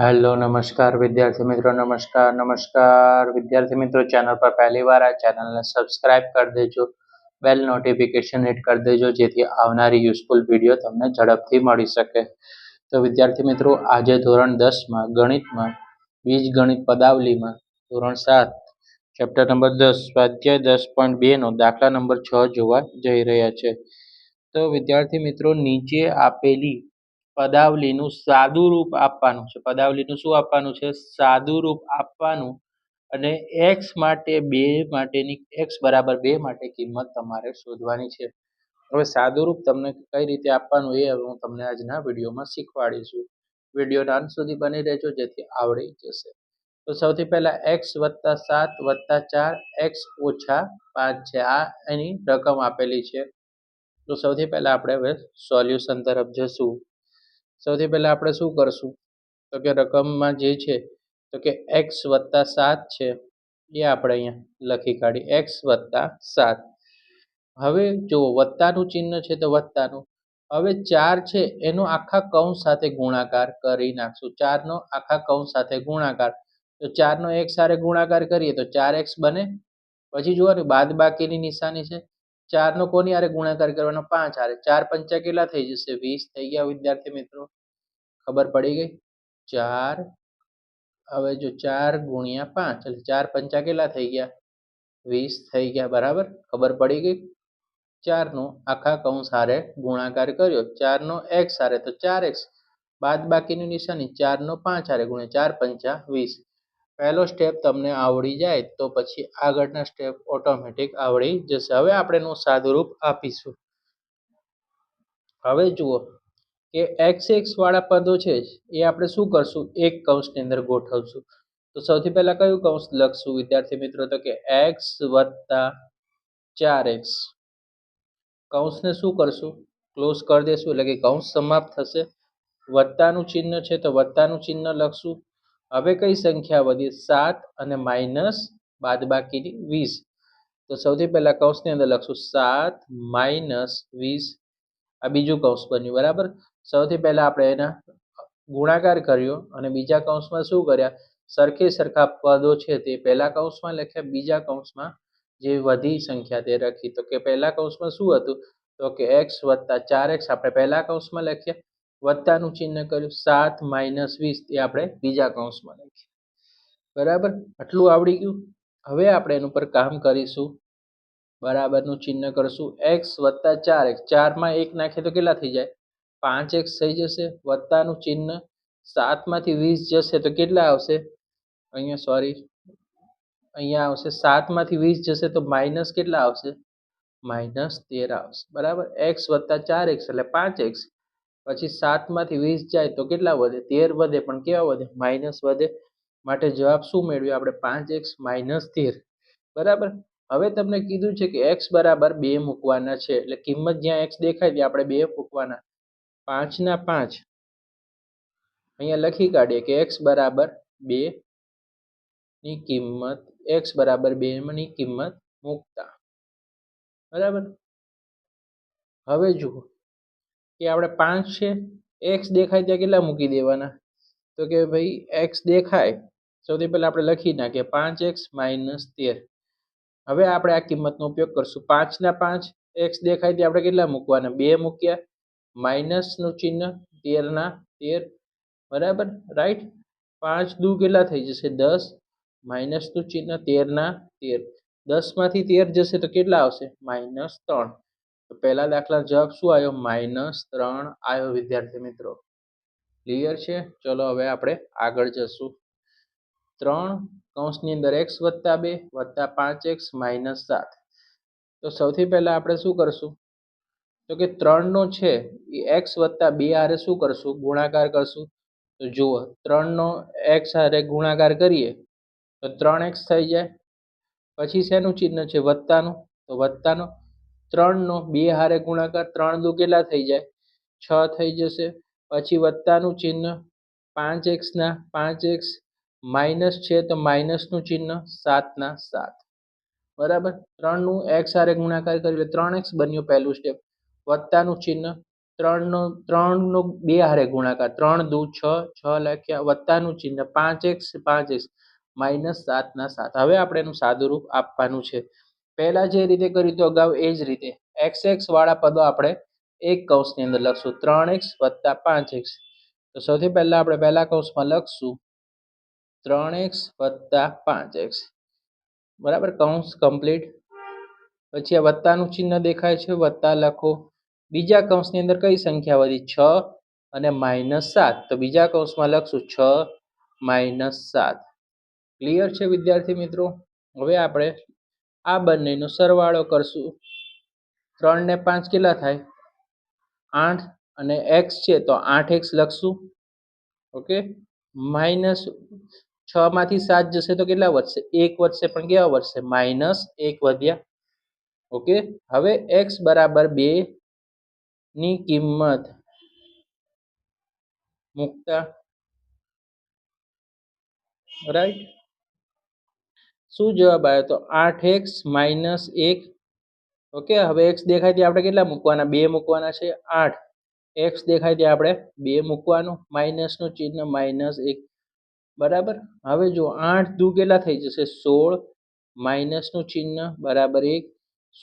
Hello નમસ્કાર વિદ્યાર્થી મિત્રો નમસ્કાર વિદ્યાર્થી મિત્રો ચેનલ પર પહેલી વાર આ ચેનલને સબસ્ક્રાઇબ કરી દેજો બેલ નોટિફિકેશન હિટ કરી દેજો જેથી આવનારી યુઝફુલ વિડીયો તમને ઝડપથી મળી શકે તો વિદ્યાર્થી મિત્રો આજે ધોરણ 10માં ગણિતમાં બીજગણિત પદાવલીમાં ધોરણ 7 ચેપ્ટર નંબર 10 સ્વાધ્યાય 10.2 નો દાખલા નંબર 6 જોવા જઈ રહ્યા છે તો વિદ્યાર્થી મિત્રો નીચે આપેલી પદાવલીનું સાદું રૂપ આપવાનું છે પદાવલીનું શું આપવાનું છે સાદું રૂપ આપવાનું અને x માટે 2 માટેની x બરાબર 2 માટે કિંમત તમારે શોધવાની છે હવે સાદું રૂપ તમને કઈ રીતે આપવાનું એ હવે હું તમને આજના વિડીયોમાં શીખવાડીશું વિડીયોના અંત સુધી બની રહેજો જેથી આવડી જશે તો સૌથી પહેલા x + 7 + 4 x - 5 છે આ એની રકમ આપેલી છે તો સૌથી પહેલા આપણે હવે સોલ્યુશન તરફ જશું સૌથી પહેલા આપણે શું કરશું તો કે રકમમાં જે છે તો કે x + 7 છે એ આપણે અહીંયા લખી કાઢી x + 7 હવે જો વત્તાનું ચિહ્ન છે તો વત્તાનું હવે 4 છે એનો આખા કૌંસ સાથે ગુણાકાર કરી નાખશું 4 નો આખા કૌંસ સાથે ગુણાકાર તો 4 નો x સાથે ગુણાકાર કરીએ તો 4x બને પછી જોવાનું બાદબાકીની નિશાની છે 4 નો કોની હારે ગુણાકાર કરવાનો 5 હારે 4 પંચા કેટલા થઈ જશે 20 થઈ ગયા વિદ્યાર્થી મિત્રો ખબર પડી ગઈ 4 હવે જો 4 × 5 એટલે 4 પંચા કેટલા થઈ ગયા 20 થઈ ગયા બરાબર ખબર પડી ગઈ 4 નો આખા કૌંસ હારે ગુણાકાર કર્યો 4 નો x હારે તો 4x બાદબાકીની નિશાની 4 નો 5 હારે ગુણ્યા 4 પંચા 20 પહેલો સ્ટેપ તમને આવડી જાય તો પછી આગળના સ્ટેપ ઓટોમેટિક આવડી જશે હવે આપણે એનું સાદું રૂપ આપીશું હવે જુઓ કે x વાળા પદો છે એ આપણે શું કરશું એક કૌંસની અંદર ગોઠવશું તો સૌથી પહેલા કયું કૌંસ લખશું વિદ્યાર્થી મિત્રો તો કે x + 4x કૌંસને શું કરશું ક્લોઝ કરી દેશું એટલે કે કૌંસ સમાપ્ત થશે વત્તાનું ચિહ્ન છે તો વત્તાનું ચિહ્ન લખશું હવે કઈ સંખ્યા વધી 7 અને માઈનસ બાદબાકીની 20 તો સૌથી પહેલા કૌંસની અંદર લખશું 7 - 20 આ બીજું કૌંસ બન્યું બરાબર સૌથી પહેલા આપણે એના ગુણાકાર કર્યો અને બીજા કૌંસમાં શું કર્યા સરખા પદો છે તે પહેલા કૌંસમાં લખ્યા બીજા કૌંસમાં જે વધી સંખ્યા તે રાખી તો કે પહેલા કૌંસમાં શું હતું તો કે x + 4x આપણે પહેલા કૌંસમાં લખ્યા વત્તાનું ચિહ્ન કર્યું 7 - 20 એ આપણે બીજા કૌંસમાં લખ્યા બરાબર આટલું આવડી ગયું હવે આપણે એના પર કામ કરીશું બરાબરનું ચિહ્ન કરશું x + 4x 4 માં 1 નાખીએ તો કેટલા થઈ જાય 5x થઈ જશે વત્તાનું ચિહ્ન 7 માંથી 20 જશે તો કેટલા આવશે અહીંયા આવશે 7 માંથી 20 જશે તો માઈનસ કેટલા આવશે -13 આવશે બરાબર x + 4x એટલે 5x પછી 7 માંથી 20 જાય તો કેટલા વધે 13 વધે પણ કેવા વધે માઈનસ વધે માટે જવાબ શું મેળવ્યો આપણે 5x - 13 બરાબર હવે તમને કીધું છે કે x બરાબર 2 મૂકવાના છે એટલે કિંમત જ્યાં x દેખાય ત્યાં આપણે 2 મૂકવાના 5 ના 5 અહીંયા લખી કાઢીએ કે x બરાબર 2 ની કિંમત x બરાબર 2 ની કિંમત મૂકતા બરાબર હવે જુઓ કે આપણે 5 છે x દેખાય ત્યાં કેટલા મૂકી દેવાના તો કે ભાઈ x દેખાય સૌથી પહેલા આપણે લખી નાખીએ 5x - 13 હવે આપણે આ કિંમતનો ઉપયોગ કરશું 5 ના 5 x દેખાય ત્યાં આપણે કેટલા મૂકવાના 2 મૂક્યા માઈનસનું ચિહ્ન 13 ના 13 બરાબર રાઈટ 5 દુ કેટલા થઈ જશે 10 માઈનસનું ચિહ્ન 13 ના 13 10 માંથી 13 જશે તો કેટલા આવશે -3 તો પહેલા દાખલાનો જવાબ શું આવ્યો -3 આવ્યો વિદ્યાર્થી મિત્રો ક્લિયર છે ચલો હવે આપણે આગળ જશું 3 કૌંસની અંદર x + 2 + 5x - 7 તો સૌથી પહેલા આપણે શું કરશું તો કે 3 નો છે એ x + 2 હારે શું કરશું ગુણાકાર કરશું તો જુઓ 3 નો x હારે ગુણાકાર કરીએ તો 3x થઈ જાય પછી શેનું ચિહ્ન છે વત્તાનું તો વત્તાનો 3 નો 2 હારે ગુણાકાર 3 દુ કેટલા થઈ જાય 6 થઈ જશે પછી વત્તાનું ચિહ્ન 5x ના 5x માઈનસ છે તો માઈનસનું ચિહ્ન 7 ના 7 બરાબર 3 નું x હારે ગુણાકાર કરીએ 3x બન્યું પહેલું સ્ટેપ વત્તાનું ચિહ્ન ત્રણનો 2 હારે ગુણાકાર, 3 દુ 6, 6 લખ્યા, વત્તાનું ચિહ્ન, 5x 5x, -7 હવે આપણે એનું સાદું રૂપ આપવાનું છે. પહેલા જે રીતે કર્યું તો અગાઉ એ જ રીતે xx વાળા પદો આપણે એક કૌંસની અંદર લખશું, 3x + 5x. તો સૌથી પહેલા આપણે પહેલા કૌંસમાં લખશું 3x + 5x, બરાબર, કૌંસ કમ્પ્લીટ. પછી આ વત્તાનું ચિહ્ન દેખાય છે, વત્તા લખો. બીજા કૌંસની અંદર કઈ સંખ્યા વધી? 6 અને -7. તો બીજા કૌંસમાં લખશું 6 - 7. ક્લિયર છે વિદ્યાર્થી મિત્રો? હવે આપણે આ બંનેનો સરવાળો કરશું. 3 ને 5 કેટલા થાય? 8, અને x છે તો 8x લખશું. ઓકે, -6 માંથી 7 જશે તો કેટલા વધશે? 1 વધશે, પણ કેવા વધશે? -1 વધ્યા. ઓકે, હવે x = 2 ની કિંમત મૂકતા, રાઈટ, શું જવાબ આવ્યો? તો 8x - 1. ઓકે, હવે x દેખાય ત્યાં આપણે કેટલા મૂકવાના? 2 મૂકવાના છે. 8 x દેખાય ત્યાં આપણે 2 મૂકવાનું, માઇનસનું ચિહ્ન, -1, બરાબર. હવે જો 8 દુ કેટલા થઈ જશે? 16, માઇનસનું ચિહ્ન, બરાબર 1.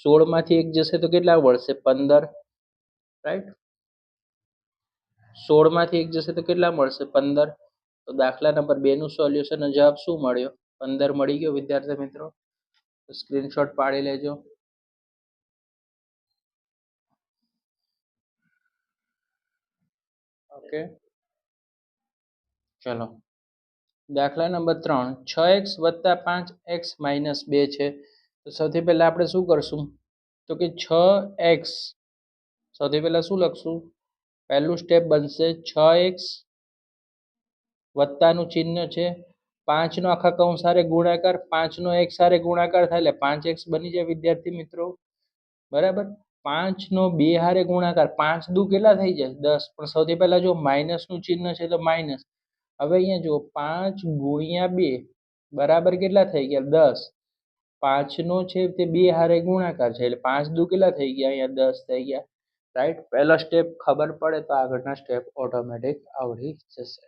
16 માંથી 1 જશે તો કેટલા વધશે? 15, રાઈટ. 16 માંથી 1 જશે તો કેટલા મળશે? 15. તો દાખલા નંબર 2 નું સોલ્યુશન જવાબ શું મળ્યો? 15 મળી ગયો વિદ્યાર્થી મિત્રો. સ્ક્રીનશોટ પાડી લેજો. ઓકે, ચલો દાખલા નંબર 3, 6x + 5x - 2 છે. તો સૌથી પહેલા આપણે શું કરશું? તો કે 6x, સૌથી પહેલા શું લખશું? પહેલું સ્ટેપ બનશે 6x, વત્તાનું ચિહ્ન છે, 5 નો આખા કૌંસ હારે ગુણાકાર, 5 નો x હારે ગુણાકાર થાય એટલે 5x બની જાય વિદ્યાર્થી મિત્રો, બરાબર. 5 નો 2 હારે ગુણાકાર, 5 દુ કેટલા થઈ જાય? 10. પણ સૌથી પહેલા જો માઇનસનું ચિહ્ન છે તો માઇનસ. હવે અહીંયા જો 5 × 2 બરાબર કેટલા થઈ ગયા? 10. 5 નો છે તે 2 હારે ગુણાકાર છે એટલે 5 દુ કેટલા થઈ ગયા? અહીંયા 10 થઈ ગયા, રાઈટ. પહેલો સ્ટેપ ખબર પડે તો આગળના સ્ટેપ ઓટોમેટિક આવડી જશે,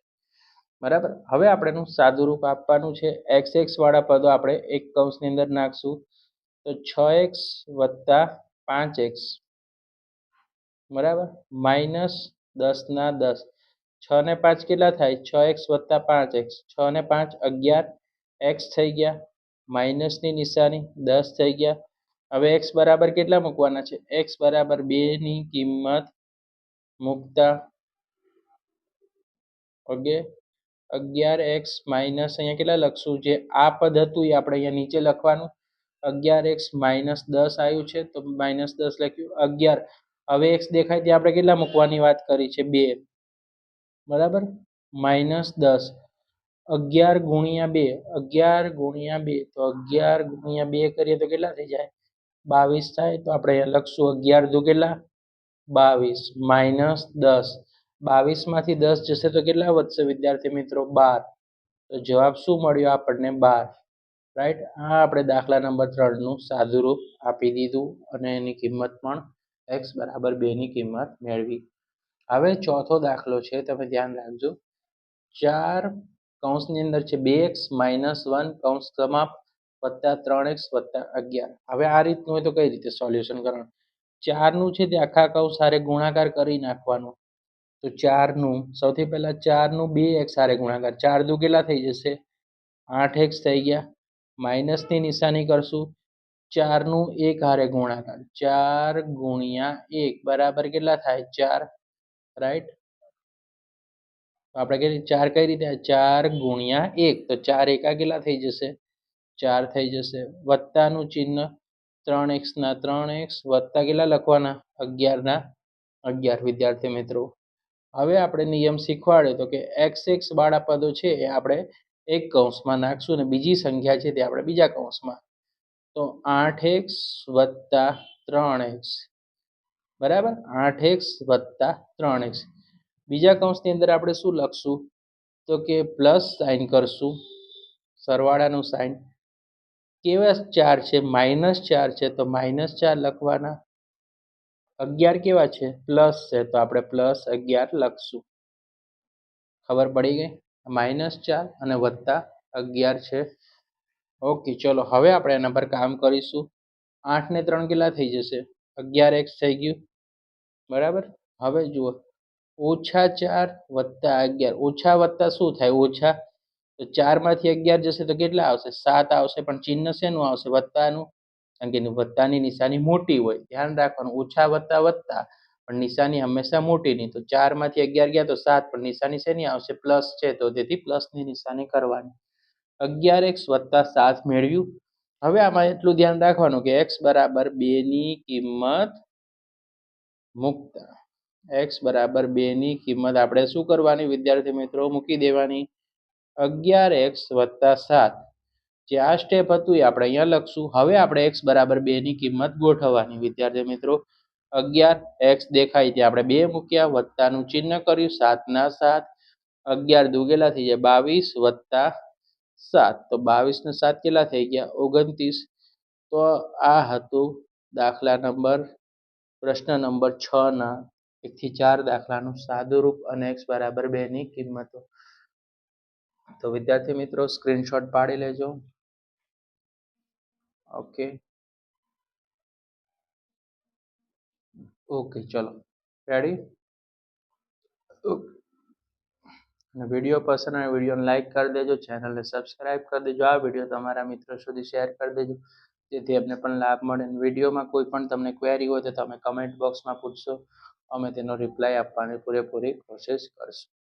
બરાબર. હવે આપણે એનું સાદું રૂપ આપવાનું છે. xx વાળા પદો આપણે એક કૌંસની અંદર નાખશું. તો 6x + 5x, બરાબર, -10 × 10. 6 ને 5 કેટલા થાય? 6x + 5x. 6 ને 5 11, x થઈ ગયા, માઇનસની નિશાની, 10 થઈ ગયા. હવે x બરાબર કેટલા મૂકવાના છે? x = 2 ની કિંમત મૂકતા, ઓકે, 11x માઇનસ અહીંયા કેટલા લખશું? જે આ પદ હતું એ આપણે અહીંયા નીચે લખવાનું. 11x - 10 આવ્યું છે તો -10 લખ્યું. 11, હવે x દેખાય ત્યાં આપણે કેટલા મૂકવાની વાત કરી છે? 2, બરાબર, -10. 11 × 2, 11 × 2, તો 11 × 2 કરીએ તો કેટલા થઈ જાય? 22 થાય. તો આપણે અહીંયા લખશું 11 દુ કેટલા? 22, -10. 22 માંથી 10 જશે તો કેટલા વધશે વિદ્યાર્થી મિત્રો? 12. તો જવાબ શું મળ્યો આપણને? 12, રાઈટ. આ આપણે દાખલા નંબર 3 નું સાદું રૂપ આપી દીધું અને એની કિંમત પણ x = 2 ની કિંમત મેળવી. હવે ચોથો દાખલો છે, તમે ધ્યાન રાખજો. 4 કૌંસની અંદર છે 2x - 1 કૌંસ સમાપ્ત + 3x + 11. હવે આ રીતનું હોય તો કઈ રીતે સોલ્યુશન કરવાનું? 4 નું છે તે આખા કૌંસ હારે ગુણાકાર કરી નાખવાનું. તો 4 નું સૌથી પહેલા 4 નું 2x હારે ગુણાકાર, 4 દુ કેટલા થઈ જશે? 8x થઈ ગયા. માઇનસની નિશાની કરશું. 4 નું 1 હારે ગુણાકાર, 4 × 1 બરાબર કેટલા થાય? 4, રાઈટ. આપણે કહીએ 4 કઈ રીતે? 4 × 1, તો 4 એકા કેટલા થઈ જશે? 4 થઈ જશે. વત્તાનું ચિહ્ન, 3x ના 3x, વત્તા કેટલા લખવાના? 11 ના 11 વિદ્યાર્થી મિત્રો. હવે આપણે નિયમ શીખવાડ્યો તો કે xx વાળા પદો છે એ આપણે એક કૌંસમાં નાખશું અને બીજી સંખ્યા છે તે આપણે બીજા કૌંસમાં. તો 8x + 3x, બરાબર, 8x + 3x. બીજા કૌંસની અંદર આપણે શું લખશું? તો કે પ્લસ સાઇન કરશું, સરવાળાનું સાઇન. કેવા 4 છે? -4 છે તો -4 લખવાના. 11 કેવા છે? પ્લસ છે, તો આપણે +11 લખશું. ખબર પડી ગઈ? -4 અને +11 છે. ઓકે, ચલો હવે આપણે એના પર કામ કરીશું. 8 ને 3 કેટલા થઈ જશે? 11x થઈ ગયું, બરાબર. હવે જુઓ, -4 + 11, ઓછા વત્તા શું થાય? ઓછા. તો 4 માંથી 11 જશે તો કેટલા આવશે? 7 આવશે. પણ ચિહ્ન શેનું આવશે? વત્તાનું. કારણ કે વત્તાની નિશાની મોટી હોય, ધ્યાન રાખવાનું. ઓછા વત્તા વત્તા, પણ નિશાની હંમેશા મોટીની. તો 4 માંથી 11 ગયા તો 7, પણ નિશાની શેની આવશે? પ્લસ છે, તો તેથી પ્લસની નિશાની કરવાની. 11x + 7 મેળવ્યું. હવે આમાં એટલું ધ્યાન રાખવાનું કે x બરાબર 2 ની કિંમત મૂકતા, x બરાબર 2 ની કિંમત આપણે શું કરવાની વિદ્યાર્થી મિત્રો? મૂકી દેવાની. 11x + 7, જે આ સ્ટેપ હતું એ આપણે અહીંયા લખશું. હવે આપણે x બરાબર 2 ની કિંમત ગોઠવવાની વિદ્યાર્થી મિત્રો. 11x દેખાય ત્યાં આપણે 2 મૂક્યા, વત્તાનું ચિહ્ન કર્યું, 7 ના 7, 11 દુ કેટલા થઈ જાય? 22 + 7, તો 22 ને 7 કેટલા થઈ ગયા? 29. તો આ હતું દાખલા નંબર પ્રશ્ન નંબર 6 ના 1 થી 4 દાખલાનું સાદુરૂપ અને x બરાબર 2 ની કિંમતો. તો વિદ્યાર્થી મિત્રો સ્ક્રીનશોટ પાડી લેજો. ઓકે ઓકે, ચલો રેડી. અને વિડીયો પસંદ આવે વિડીયોને લાઈક કરી દેજો, ચેનલને સબસ્ક્રાઈબ કરી દેજો. આ વિડીયો તમારા મિત્રો સુધી શેર કરી દેજો, જેથી એમને પણ લાભ મળે. વિડીયોમાં કોઈ પણ તમને ક્વેરી હોય તો તમે કમેન્ટ બોક્સમાં પૂછશો, અમે તેનો રિપ્લાય આપવાની પૂરેપૂરી કોશિશ કરશું.